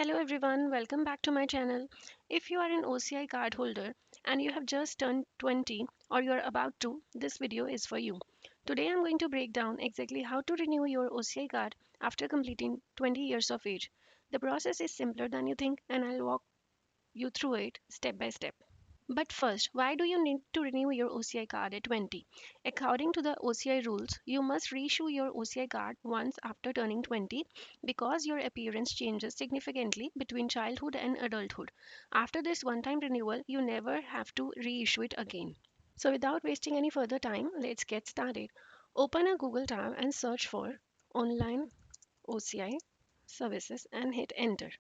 Hello everyone, welcome back to my channel. If you are an OCI card holder and you have just turned 20 or you are about to, this video is for you. Today I'm going to break down exactly how to renew your OCI card after completing 20 years of age. The process is simpler than you think and I'll walk you through it step by step. But first, why do you need to renew your OCI card at 20? According to the OCI rules, you must reissue your OCI card once after turning 20 because your appearance changes significantly between childhood and adulthood. After this one time renewal, you never have to reissue it again. So, without wasting any further time, let's get started. Open a Google tab and search for online OCI services and hit enter.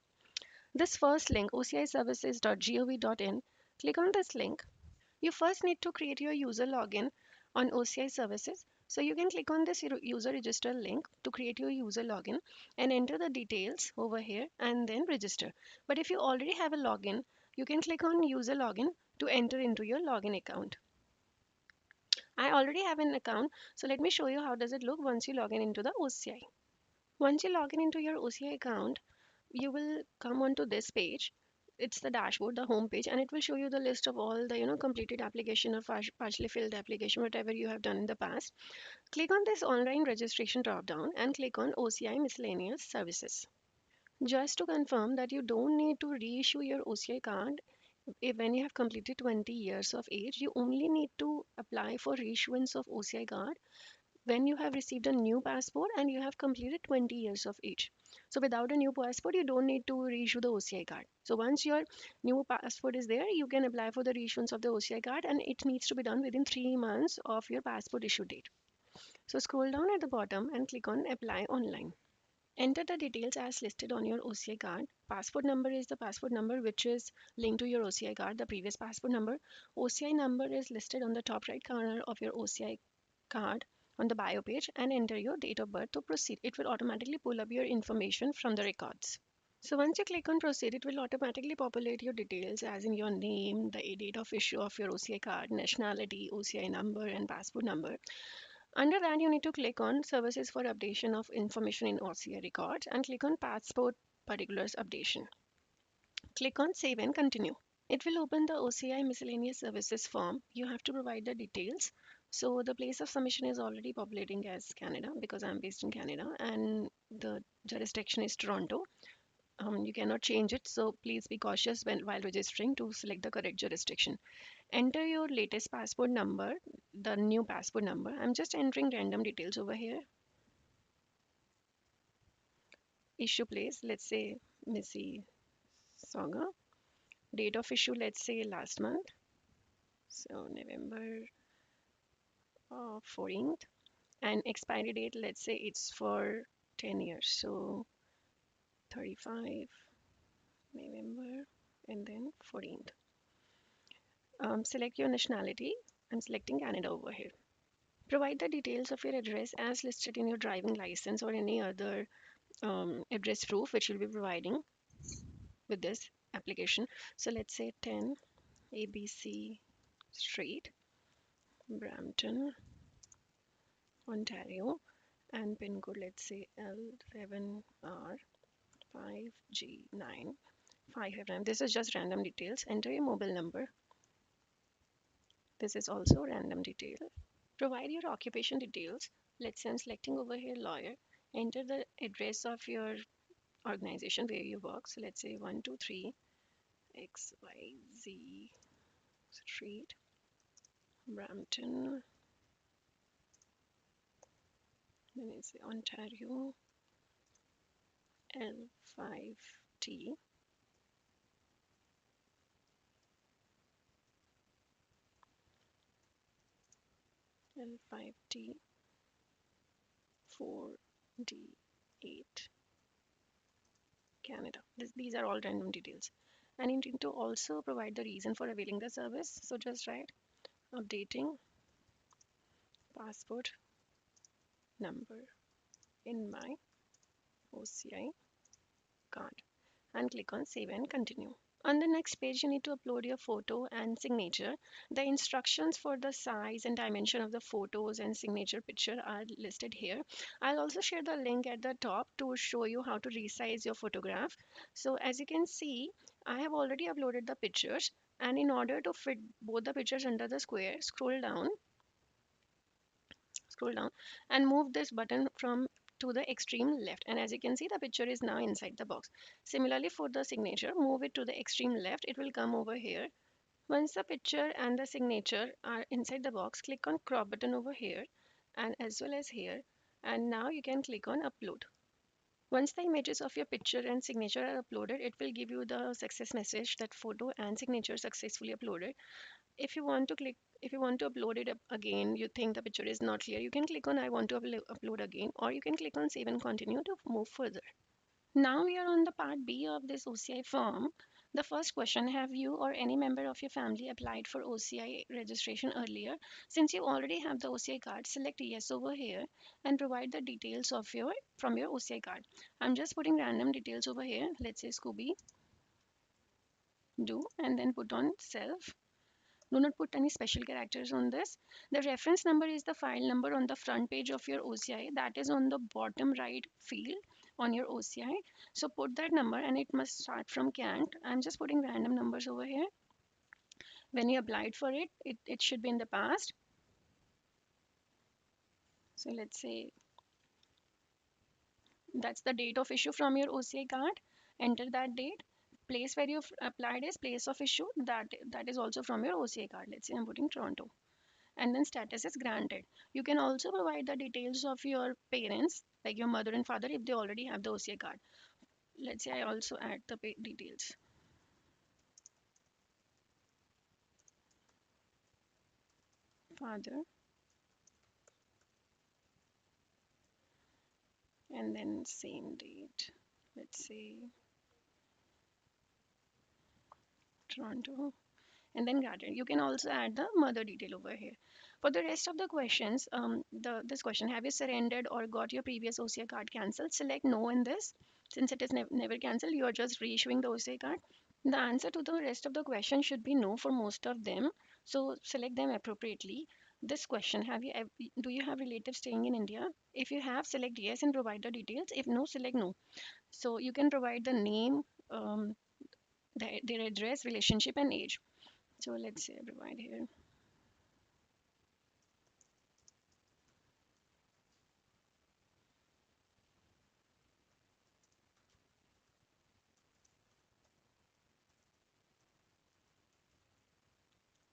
This first link, ociservices.gov.in, click on this link. You first need to create your user login on OCI services. So you can click on this user register link to create your user login and enter the details over here and then register. But if you already have a login, you can click on user login to enter into your login account. I already have an account, so let me show you how does it look once you log in into the OCI. Once you log in into your OCI account, you will come onto this page. It's the dashboard, the home page, and it will show you the list of all the completed application or partially filled application, whatever you have done in the past. Click on this online registration drop down and click on OCI miscellaneous services. Just to confirm that you don't need to reissue your OCI card when you have completed 20 years of age. You only need to apply for reissuance of OCI card when you have received a new passport and you have completed 20 years of age. So without a new passport, you don't need to reissue the OCI card. So once your new passport is there, you can apply for the reissuance of the OCI card and it needs to be done within 3 months of your passport issue date. So scroll down at the bottom and click on apply online. Enter the details as listed on your OCI card. Passport number is the passport number which is linked to your OCI card, the previous passport number. OCI number is listed on the top right corner of your OCI card on the bio page and enter your date of birth to proceed. It will automatically pull up your information from the records. So once you click on proceed, it will automatically populate your details as in your name, the date of issue of your OCI card, nationality, OCI number and passport number. Under that, you need to click on services for updation of information in OCI records and click on passport particulars updation. Click on save and continue. It will open the OCI miscellaneous services form. You have to provide the details. So the place of submission is already populating as Canada because I'm based in Canada and the jurisdiction is Toronto. You cannot change it, so please be cautious while registering to select the correct jurisdiction. Enter your latest passport number, the new passport number. I'm just entering random details over here. Issue place, let's say Missy Saga. Date of issue, let's say last month. So November 14th. And expiry date, let's say it's for 10 years. So 35 November and then 14th. Select your nationality. I'm selecting Canada over here. Provide the details of your address as listed in your driving license or any other address proof which you'll be providing with this application. So let's say 10 ABC Street, Brampton, Ontario, and pin code let's say L7R5G9 559. This is just random details. Enter your mobile number. This is also random detail. Provide your occupation details. Let's say I'm selecting over here lawyer. Enter the address of your organization where you work. So let's say 123 XYZ Street, Brampton, then it's Ontario, L5T. L5T 4D8 Canada. These are all random details. And you need to also provide the reason for availing the service. So just write updating passport number in my OCI card and click on save and continue. On the next page, you need to upload your photo and signature. The instructions for the size and dimension of the photos and signature picture are listed here. I'll also share the link at the top to show you how to resize your photograph. So as you can see, I have already uploaded the pictures, and in order to fit both the pictures under the square, scroll down and move this button from to the extreme left, and as you can see, the picture is now inside the box. Similarly, for the signature, move it to the extreme left, it will come over here. Once the picture and the signature are inside the box, click on crop button over here and as well as here, and now you can click on upload. Once the images of your picture and signature are uploaded, it will give you the success message that photo and signature successfully uploaded. If you want to upload it again, you think the picture is not clear, you can click on I want to upload again, or you can click on save and continue to move further. Now we are on the part B of this OCI form. The first question, have you or any member of your family applied for OCI registration earlier? Since you already have the OCI card, select yes over here and provide the details of your from your OCI card. I'm just putting random details over here. Let's say Scooby do, and then put on self. Do not put any special characters on this. The reference number is the file number on the front page of your OCI, that is on the bottom right field on your OCI. So put that number and it must start from CANT. I'm just putting random numbers over here. When you applied for it should be in the past. So let's say that's the date of issue from your OCI card. Enter that date. Place where you've applied is place of issue. That is also from your OCI card. Let's say I'm putting Toronto. And then status is granted. You can also provide the details of your parents, like your mother and father, if they already have the OCI card. Let's say I also add the details. Father, and then same date. Let's say Toronto, and then granted. You can also add the mother detail over here. For the rest of the questions, this question, have you surrendered or got your previous OCI card cancelled? Select no in this. Since it is never cancelled, you are just reissuing the OCI card. The answer to the rest of the question should be no for most of them. So select them appropriately. This question, do you have relatives staying in India? If you have, select yes and provide the details. If no, select no. So you can provide the name, their address, relationship, and age. So let's say I provide here.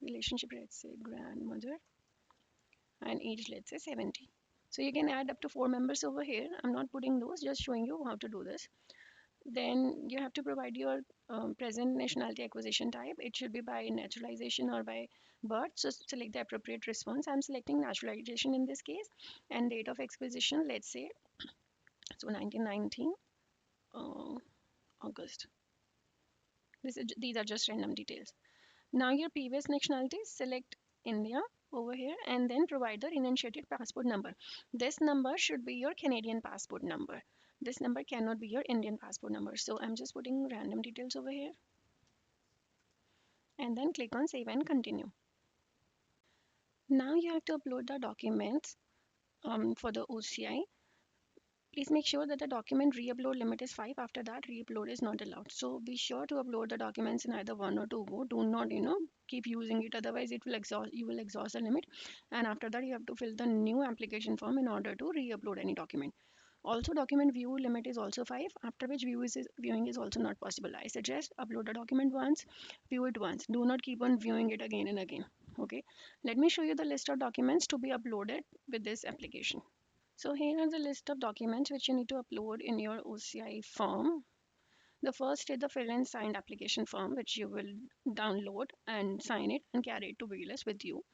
Relationship, let's say grandmother, and age, let's say 70. So you can add up to 4 members over here. I'm not putting those, just showing you how to do this. Then you have to provide your present nationality acquisition type. It should be by naturalization or by birth. So select the appropriate response. I'm selecting naturalization in this case. And date of acquisition, let's say, so 1919, August. These are just random details. Now your previous nationality, select India over here and then provide the renegotiated passport number. This number should be your Canadian passport number. This number cannot be your Indian passport number. So I'm just putting random details over here and then click on save and continue. Now you have to upload the documents for the OCI. Please make sure that the document re-upload limit is 5. After that, re-upload is not allowed. So be sure to upload the documents in either 1 or 2 go. Do not, keep using it. Otherwise, you will exhaust the limit. And after that, you have to fill the new application form in order to re-upload any document. Also, document view limit is also 5, after which viewing is also not possible. I suggest upload a document once, view it once. Do not keep on viewing it again and again. Okay, let me show you the list of documents to be uploaded with this application. So here are the list of documents which you need to upload in your OCI form. The first is the fill and signed application form, which you will download and sign it and carry it to VLS with you.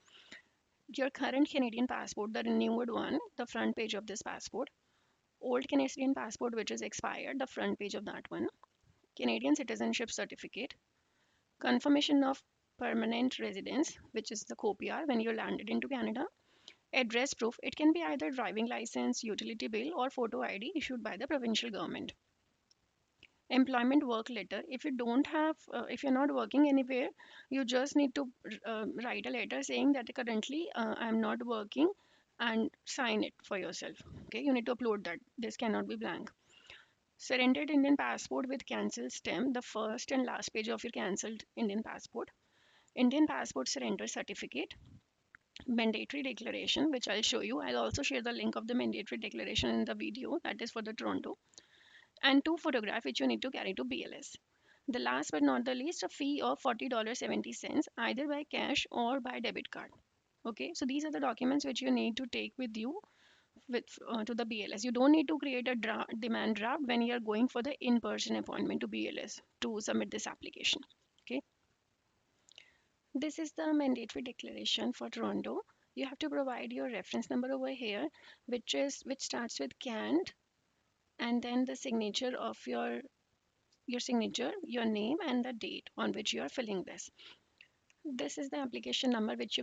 Your current Canadian passport, the renewed one, the front page of this passport. Old Canadian passport which is expired, the front page of that one. Canadian citizenship certificate. Confirmation of permanent residence, which is the COPR when you landed into Canada. Address proof, it can be either driving license, utility bill, or photo ID issued by the provincial government. employment work letter. If you don't have, if you're not working anywhere, you just need to write a letter saying that currently I'm not working, and sign it for yourself. Okay, you need to upload that. This cannot be blank. Surrendered Indian passport with cancelled stamp, the first and last page of your cancelled Indian passport. Indian passport surrender certificate. Mandatory declaration, which I'll show you. I'll also share the link of the mandatory declaration in the video, that is for the Toronto. And two photograph which you need to carry to BLS. The last but not the least, a fee of $40.70, either by cash or by debit card. Okay, so these are the documents which you need to take with you with to the BLS. You don't need to create a demand draft when you are going for the in-person appointment to BLS to submit this application. Okay, this is the mandatory declaration for Toronto. You have to provide your reference number over here, which starts with CAND, and then the signature of your signature, your name, and the date on which you are filling this. This is the application number which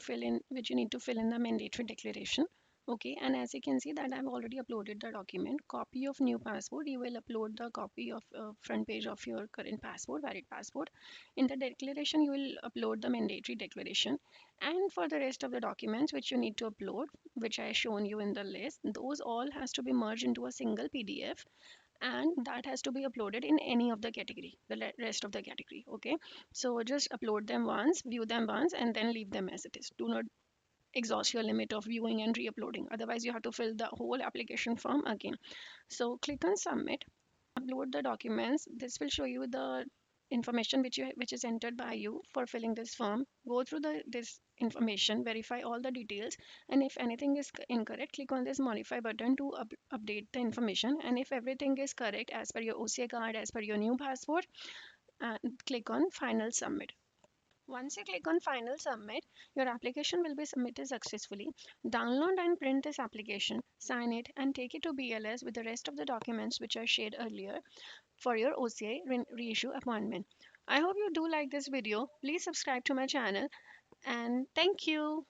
which you need to fill in the mandatory declaration. Okay, and as you can see that I've already uploaded the document. Copy of new passport. You will upload the copy of front page of your current passport, valid passport. In the declaration, you will upload the mandatory declaration. And for the rest of the documents which you need to upload, which I shown you in the list, those all has to be merged into a single PDF, and that has to be uploaded in any of the category, the rest of the category. Okay, so just upload them once, view them once, and then leave them as it is. Do not exhaust your limit of viewing and re-uploading, otherwise you have to fill the whole application form again. So click on submit, upload the documents. This will show you the information which is entered by you for filling this form. Go through this information, verify all the details, and if anything is incorrect, click on this modify button to update the information. And if everything is correct as per your OCI card, as per your new passport, click on final submit. Once you click on final submit, your application will be submitted successfully. Download and print this application, sign it, and take it to BLS with the rest of the documents which I shared earlier for your OCI reissue appointment. I hope you do like this video. Please subscribe to my channel, and thank you.